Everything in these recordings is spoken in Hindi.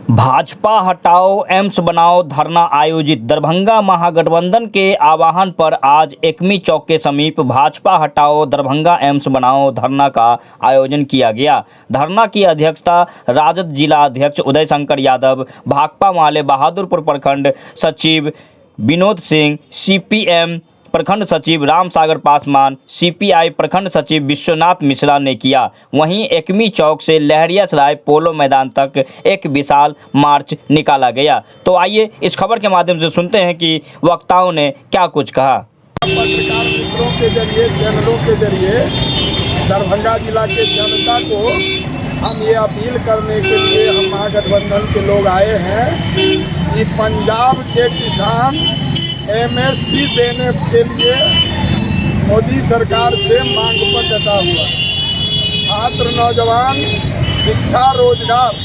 भाजपा हटाओ एम्स बनाओ धरना आयोजित। दरभंगा महागठबंधन के आह्वान पर आज एकमी चौक के समीप भाजपा हटाओ दरभंगा एम्स बनाओ धरना का आयोजन किया गया। धरना की अध्यक्षता राजद जिला अध्यक्ष उदय शंकर यादव, भाकपा माले बहादुरपुर प्रखंड सचिव विनोद सिंह, सीपीएम प्रखंड सचिव राम सागर पासवान, सीपीआई प्रखंड सचिव विश्वनाथ मिश्रा ने किया। वहीं एकमी चौक से लहरियासराय पोलो मैदान तक एक विशाल मार्च निकाला गया। तो आइए इस खबर के माध्यम से सुनते हैं कि वक्ताओं ने क्या कुछ कहा। पत्रकार मित्रों के जरिए, चैनलों के जरिए दरभंगा जिला के जनता को हम ये अपील करने के लिए हम महागठबंधन के लोग आए हैं कि पंजाब के किसान एमएसपी देने के लिए मोदी सरकार से मांग पर डटा हुआ। छात्र, नौजवान, शिक्षा, रोजगार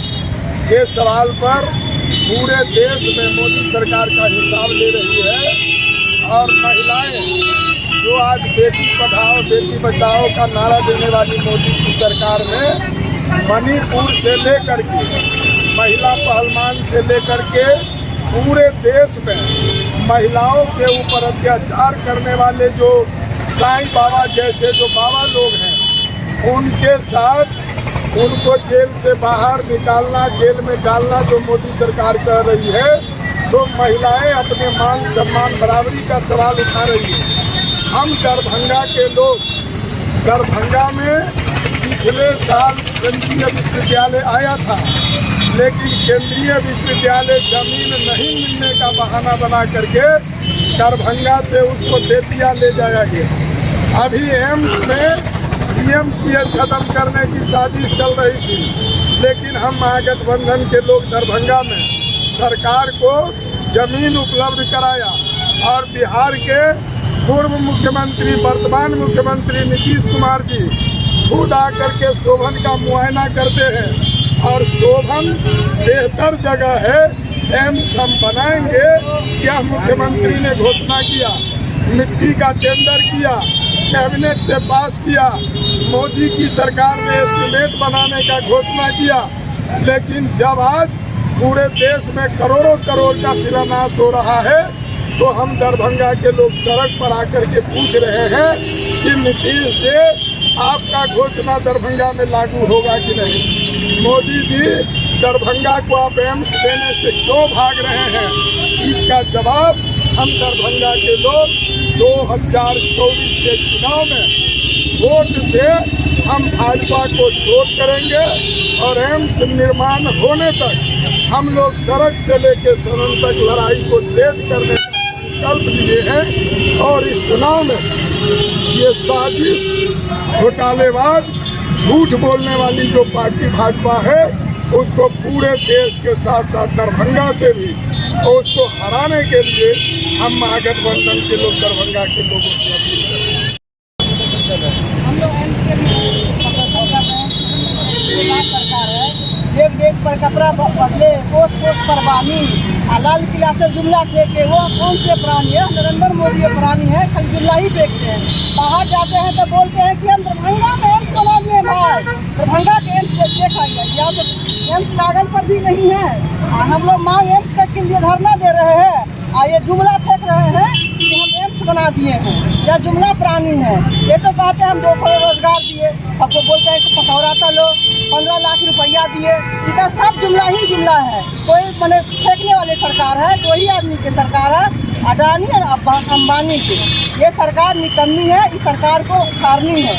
के सवाल पर पूरे देश में मोदी सरकार का हिसाब ले रही है। और महिलाएं जो आज बेटी पढ़ाओ बेटी बचाओ का नारा देने वाली मोदी की सरकार ने मणिपुर से लेकर के महिला पहलवान से लेकर के पूरे देश में महिलाओं के ऊपर अत्याचार करने वाले जो साईं बाबा जैसे जो बाबा लोग हैं, उनके साथ उनको जेल से बाहर निकालना, जेल में डालना जो मोदी सरकार कर रही है, तो महिलाएं अपने मान सम्मान बराबरी का सवाल उठा रही है। हम दरभंगा के लोग दरभंगा में पिछले साल केंद्रीय विश्वविद्यालय आया था, लेकिन केंद्रीय विश्वविद्यालय जमीन नहीं मिलने का बहाना बना करके दरभंगा से उसको दे दिया, ले जाया गया। अभी एम्स में पीएमसीएच खत्म करने की साजिश चल रही थी, लेकिन हम महागठबंधन के लोग दरभंगा में सरकार को जमीन उपलब्ध कराया और बिहार के पूर्व मुख्यमंत्री वर्तमान मुख्यमंत्री नीतीश कुमार जी खुद आकर के शोभन का मुआयना करते हैं और शोभन बेहतर जगह है, एम्स हम बनाएंगे। क्या मुख्यमंत्री ने घोषणा किया, मिट्टी का टेंडर किया, कैबिनेट से पास किया, मोदी की सरकार ने एस्टीमेट बनाने का घोषणा किया, लेकिन जब आज पूरे देश में करोड़ों करोड़ का शिलान्यास हो रहा है, तो हम दरभंगा के लोग सड़क पर आकर के पूछ रहे हैं कि नीतीश जी आपका घोषणा दरभंगा में लागू होगा कि नहीं। मोदी जी दरभंगा को आप एम्स देने से क्यों भाग रहे हैं, इसका जवाब हम दरभंगा के लोग 2024 के चुनाव में वोट से हम भाजपा को चोट करेंगे और एम्स निर्माण होने तक हम लोग सड़क से लेकर सदन तक लड़ाई को तेज करने का संकल्प लिए हैं। और इस चुनाव में ये साजिश, घोटालेबाज, झूठ बोलने वाली जो पार्टी भाजपा है, उसको पूरे देश के साथ साथ दरभंगा से भी और उसको हराने के लिए हम महागठबंधन के लोग दरभंगा के लोगों से अपील करते हैं। हम लोग एम्स के लिए प्रदर्शन कर रहे हैं। सरकार है एक डेट पर कपड़ा बदले, पोस्ट पर बानी, लाल किला से जुमला फेंके, वो कौन से प्राणी है? नरेंद्र मोदी के प्राणी है, खाली जुमला ही फेंकते हैं। बाहर जाते हैं तो बोलते हैं कि हम दरभंगा में एम्स बना दिए भाई, दरभंगा के एम्स देखा गया, यहाँ तो एम्स कागज पर भी नहीं है। हम लोग मांग एम्स के लिए धरना दे रहे हैं और ये जुमला फेंक रहे हैं कि हम एम्स बना दिए हैं, या जुमला प्राणी है। ये तो कहते हैं हम 2 करोड़ रोजगार दिए, सबको बोलते हैं कि पकौड़ा चलो 15 लाख रुपया दिए। इनका सब जुमला ही जुमला है। कोई मैंने फेंकने वाली सरकार है, दो ही आदमी की सरकार है, अडानी और अंबानी की। ये सरकार निकम्मी है, इस सरकार को उखाड़नी है।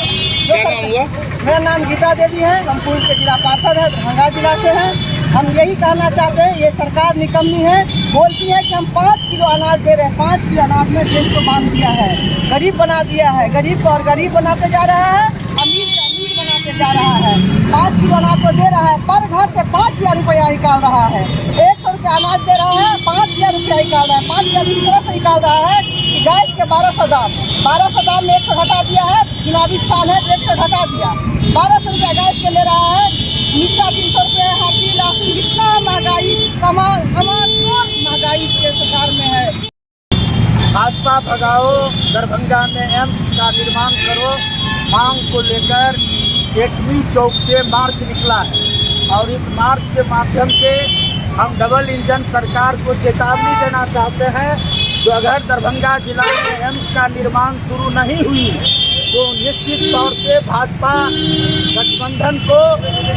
मेरा नाम गीता देवी है, हम पूर्व के जिला पार्षद है, दरभंगा जिला से हैं। हम यही कहना चाहते हैं, ये सरकार निकम्मी है। बोलती है कि हम 5 किलो अनाज दे रहे हैं, 5 किलो अनाज में देश को बांध दिया है, गरीब बना दिया है, गरीब को और गरीब बनाते जा रहा है, अमीर से अमीर बनाते जा रहा है। 5 किलो अनाज को दे रहा है, पर घर से 5,000 रुपया निकाल रहा है। 100 रुपया अनाज दे रहा है, 5,000 रुपया निकाल रहा है। 5,000 इस तरह से निकाल रहा है कि गैस के 1200 दाम में 100 घटा दिया है, चुनावी साल है तो 100 घटा दिया। 1200 रुपया गैस के ले रहा है, मिर्चा 300 रुपये, हल्दी, लहसुन, इतना महंगाई कमाल महंगाई के सरकार में है। भाजपा भगाओ दरभंगा में एम्स का निर्माण करो मांग को लेकर एकमी चौक से मार्च निकला है और इस मार्च के माध्यम से हम डबल इंजन सरकार को चेतावनी देना चाहते हैं कि अगर दरभंगा जिला में एम्स का निर्माण शुरू नहीं हुई तो निश्चित तौर से भाजपा गठबंधन को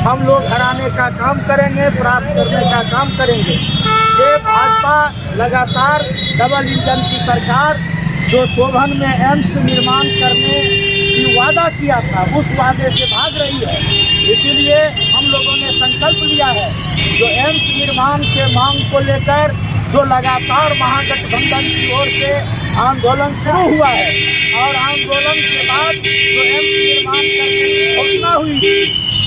हम लोग हराने का काम करेंगे, परास्त करने का काम करेंगे। ये भाजपा लगातार डबल इंजन की सरकार जो शोभन में एम्स निर्माण करने की वादा किया था उस वादे से भाग रही है। इसीलिए हम लोगों ने संकल्प लिया है जो एम्स निर्माण के मांग को लेकर जो लगातार महागठबंधन की ओर से आंदोलन शुरू हुआ है और आंदोलन के बाद जो एम्स निर्माण करने की घोषणा हुई थी,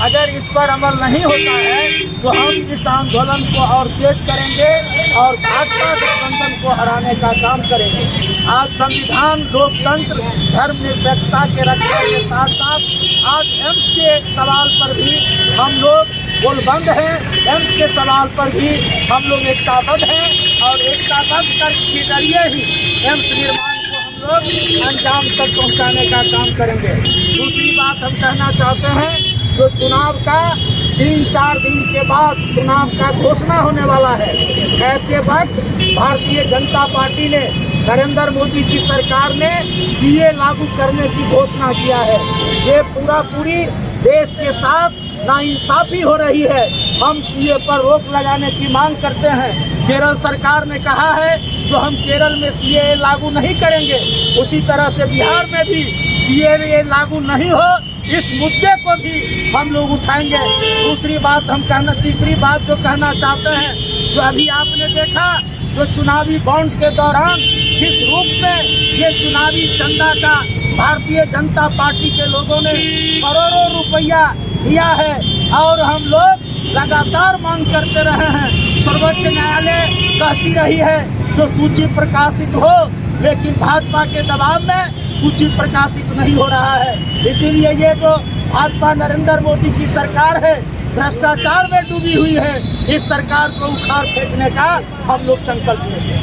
अगर इस पर अमल नहीं होता है तो हम इस आंदोलन को और तेज करेंगे और भाजपा गठबंधन को हराने का काम करेंगे। आज संविधान, लोकतंत्र, धर्मनिरपेक्षता के रक्षा के साथ साथ आज एम्स के सवाल पर भी हम लोग गोलबंद हैं। एम्स के सवाल पर भी हम लोग एकताबद्ध हैं और एकताबद्ध के जरिए ही एम्स निर्माण को हम लोग अंजाम तक पहुंचाने का काम करेंगे। दूसरी बात हम कहना चाहते हैं जो चुनाव का 3-4 दिन के बाद चुनाव का घोषणा होने वाला है, ऐसे वक्त भारतीय जनता पार्टी ने, नरेंद्र मोदी की सरकार ने सीए लागू करने की घोषणा किया है। ये पूरी देश के साथ नाइंसाफी हो रही है। हम सीए पर रोक लगाने की मांग करते हैं। केरल सरकार ने कहा है जो हम केरल में सीए लागू नहीं करेंगे, उसी तरह से बिहार में भी सीए लागू नहीं हो, इस मुद्दे को भी हम लोग उठाएंगे। तीसरी बात जो कहना चाहते हैं, जो अभी आपने देखा जो चुनावी बॉन्ड के दौरान किस रूप में ये चुनावी चंदा का भारतीय जनता पार्टी के लोगों ने करोड़ों रुपया दिया है और हम लोग लगातार मांग करते रहे हैं। सर्वोच्च न्यायालय कहती रही है जो सूची प्रकाशित हो, लेकिन भाजपा के दबाव में सूची प्रकाशित नहीं हो रहा है। इसीलिए ये जो भाजपा नरेंद्र मोदी की सरकार है भ्रष्टाचार में डूबी हुई है, इस सरकार को उखाड़ फेंकने का हम लोग संकल्प लेते हैं।